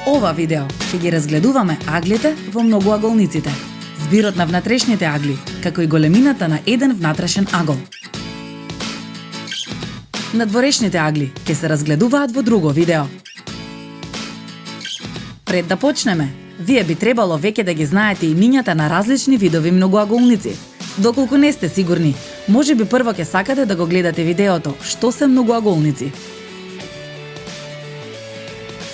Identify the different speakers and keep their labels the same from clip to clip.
Speaker 1: ова видео ќе ги разгледуваме аглите во многоаголниците, збирот на внатрешните агли, како и големината на еден внатрешен агол. Надворешните агли ќе се разгледуваат во друго видео. Пред да почнеме, вие би требало веќе да ги знаете имињата на различни видови многоаголници. Доколку не сте сигурни, можеби прво ќе сакате да го гледате видеото «Што се многоаголници?».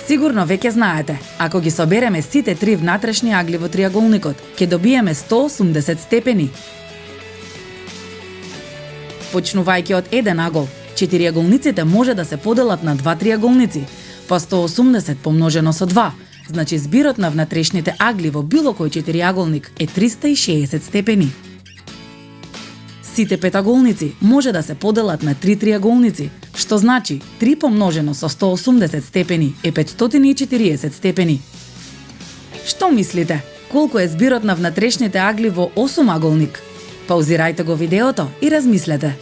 Speaker 1: Сигурно веќе знаете, ако ги собереме сите три внатрешни агли во триаголникот, ќе добиеме 180 степени. Почнувајќи од еден агол, четириаголниците може да се поделат на два триаголници, па 180 помножено со 2, значи збирот на внатрешните агли во било кој четириаголник е 360 степени. Сите петаголници може да се поделат на три триаголници, што значи 3 помножено со 180 степени е 540 степени. Што мислите? Колку е збирот на внатрешните агли во осумаголник? Паузирајте го видеото и размислете.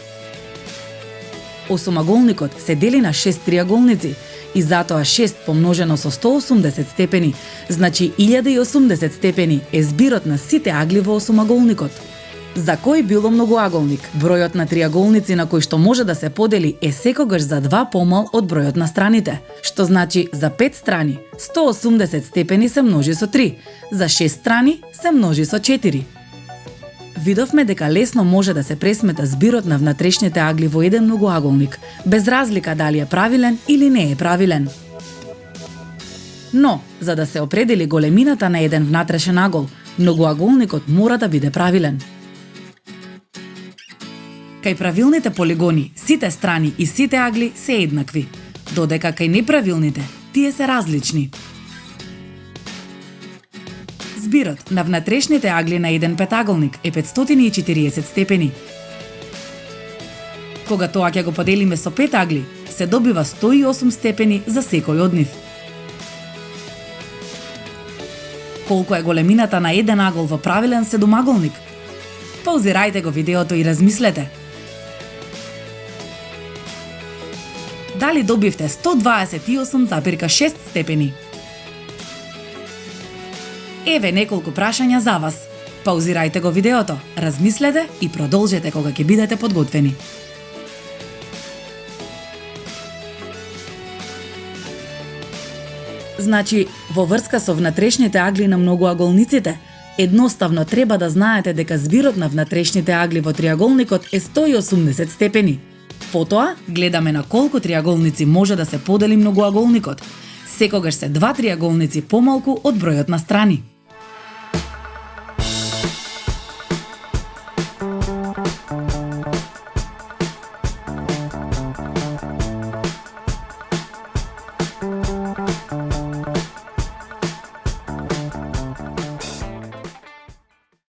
Speaker 1: Осумаголникот се дели на 6 триаголници и затоа 6 помножено со 180 степени, значи 1080 степени е збирот на сите агли во осумаголникот. За кој било многоаголник, бројот на триаголници на кој што може да се подели е секогаш за 2 помал од бројот на страните, што значи за 5 страни 180 степени се множи со 3, за 6 страни се множи со 4. Видовме дека лесно може да се пресмета збирот на внатрешните агли во еден многоаголник, без разлика дали е правилен или не е правилен. Но, за да се определи големината на еден внатрешен агол, многоаголникот мора да биде правилен. Кај правилните полигони, сите страни и сите агли се еднакви, додека кај неправилните, тие се различни. Збирот на внатрешните агли на еден петаголник е 540 степени. Кога тоа ќе го поделиме со 5 агли, се добива 108 степени за секој од нив. Колку е големината на еден агол во правилен седумаголник? Паузирајте го видеото и размислете. Дали добивте 128,6 степени? Еве неколку прашања за вас. Паузирајте го видеото, размислете и продолжете кога ќе бидете подготвени. Значи, во врска со внатрешните агли на многоаголниците, едноставно треба да знаете дека збирот на внатрешните агли во триаголникот е 180 степени. Потоа, гледаме на колку триаголници може да се подели многоаголникот. Секогаш се 2 триаголници помалку од бројот на страни.